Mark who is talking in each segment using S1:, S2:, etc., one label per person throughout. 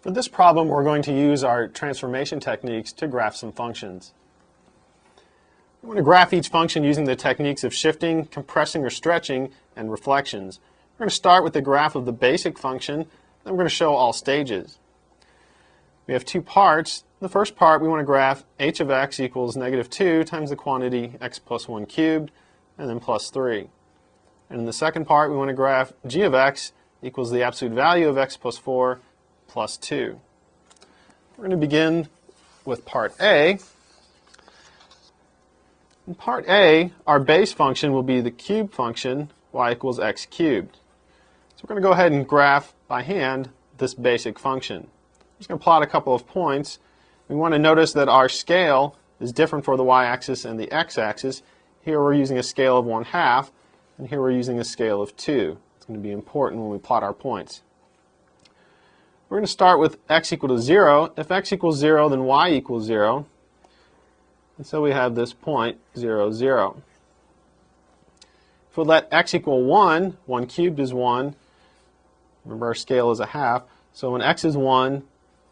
S1: For this problem, we're going to use our transformation techniques to graph some functions. We're going to graph each function using the techniques of shifting, compressing or stretching, and reflections. We're going to start with the graph of the basic function, then we're going to show all stages. We have two parts. The first part, we want to graph h of x equals -2 times the quantity x plus 1 cubed, and then plus 3. And in the second part, we want to graph g of x equals the absolute value of x plus 4 plus 2. We're going to begin with part A. In part A, our base function will be the cube function, y equals x cubed. So we're going to go ahead and graph by hand this basic function. I'm just going to plot a couple of points. We want to notice that our scale is different for the y-axis and the x-axis. Here we're using a scale of 1/2, and here we're using a scale of 2. It's going to be important when we plot our points. We're going to start with x equal to 0. If x equals 0, then y equals 0. And so we have this point, 0, 0. If we let x equal 1, 1 cubed is 1. Remember, our scale is 1/2. So when x is 1,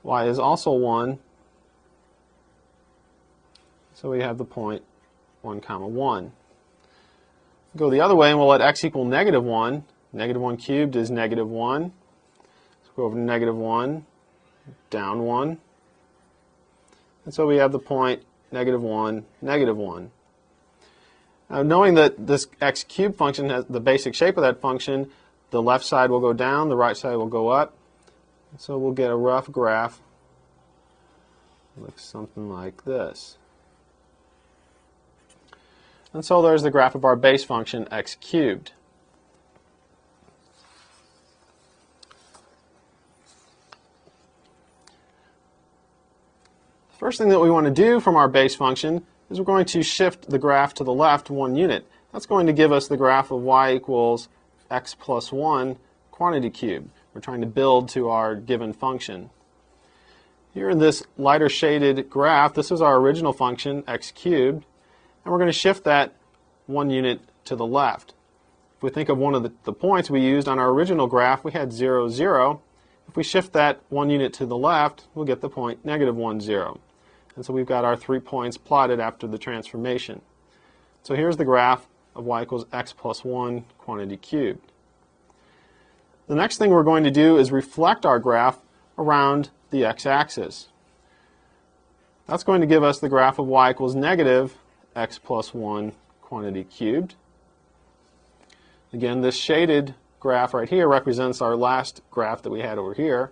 S1: y is also 1. So we have the point 1, 1. Go the other way and we'll let x equal -1. -1 cubed is -1. So go over to -1, down 1. And so we have the point -1, -1. Now, knowing that this x cubed function has the basic shape of that function, the left side will go down, the right side will go up. So we'll get a rough graph. It looks something like this. And so there's the graph of our base function, x cubed. The first thing that we want to do from our base function is we're going to shift the graph to the left 1 unit. That's going to give us the graph of y equals x plus 1 quantity cubed. We're trying to build to our given function. Here in this lighter shaded graph, this is our original function, x cubed, and we're going to shift that 1 unit to the left. If we think of one of the points we used on our original graph, we had 0, 0. If we shift that 1 unit to the left, we'll get the point -1, 0. And so we've got our 3 points plotted after the transformation. So here's the graph of y equals x plus 1 quantity cubed. The next thing we're going to do is reflect our graph around the x-axis. That's going to give us the graph of y equals -x plus 1 quantity cubed. Again, this shaded graph right here represents our last graph that we had over here.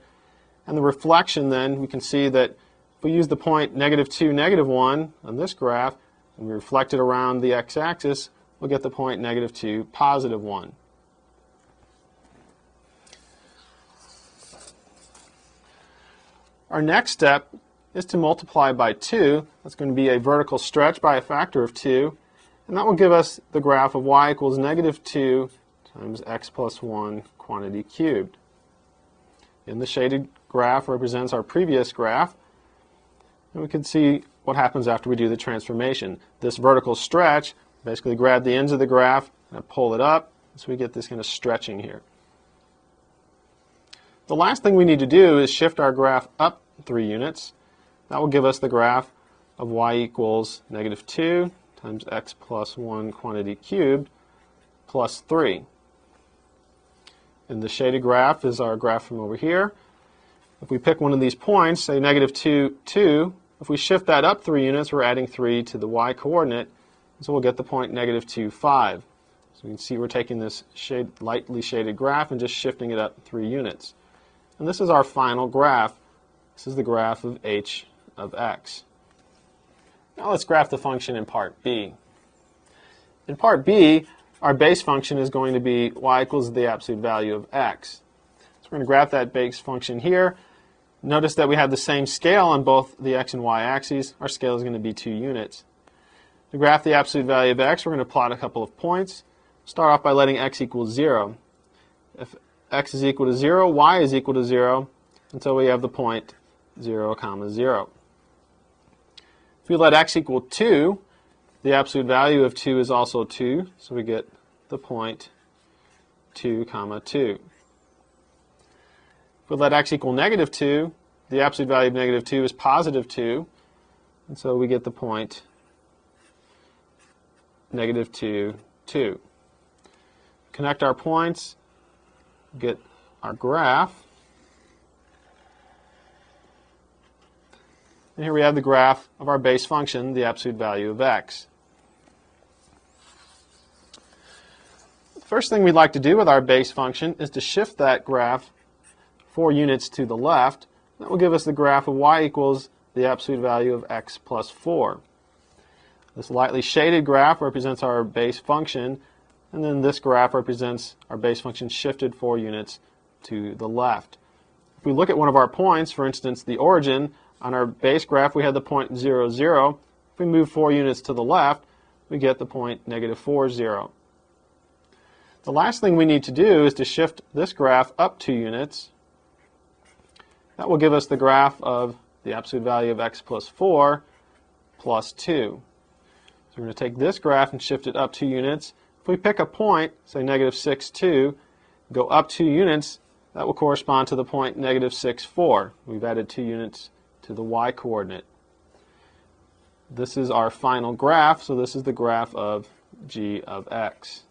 S1: And the reflection then, we can see that if we use the point -2, -1 on this graph, and we reflect it around the x-axis, we'll get the point -2, +1. Our next step is to multiply by 2. That's going to be a vertical stretch by a factor of 2. And that will give us the graph of y equals -2 times x plus 1 quantity cubed. And the shaded graph represents our previous graph. And we can see what happens after we do the transformation. This vertical stretch, basically grab the ends of the graph and pull it up, so we get this kind of stretching here. The last thing we need to do is shift our graph up 3 units. That will give us the graph of y equals -2 times x plus 1 quantity cubed plus 3. And the shaded graph is our graph from over here. If we pick one of these points, say -2, 2, if we shift that up 3 units, we're adding 3 to the y coordinate, so we'll get the point -2, 5. So you can see we're taking this lightly shaded graph and just shifting it up 3 units. And this is our final graph. This is the graph of h of x. Now let's graph the function in part B. In part B, our base function is going to be y equals the absolute value of x. So we're going to graph that base function here. Notice that we have the same scale on both the x and y axes. Our scale is going to be 2 units. To graph the absolute value of x, we're going to plot a couple of points. Start off by letting x equal 0. If x is equal to 0, y is equal to 0, until we have the point 0, 0. If we let x equal 2, the absolute value of 2 is also 2, so we get the point 2, 2. If we let x equal -2, the absolute value of negative 2 is positive 2, and so we get the point negative 2, 2. Connect our points, get our graph. And here we have the graph of our base function, the absolute value of x. The first thing we'd like to do with our base function is to shift that graph 4 units to the left. That will give us the graph of y equals the absolute value of x plus 4. This lightly shaded graph represents our base function, and then this graph represents our base function shifted 4 units to the left. If we look at one of our points, for instance the origin, on our base graph we had the point 0, 0. If we move 4 units to the left, we get the point negative 4, 0. The last thing we need to do is to shift this graph up 2 units. That will give us the graph of the absolute value of x plus 4 plus 2. So we're going to take this graph and shift it up 2 units. If we pick a point, say negative 6, 2, go up 2 units, that will correspond to the point negative 6, 4. We've added 2 units to the y-coordinate. This is our final graph, so this is the graph of g of x.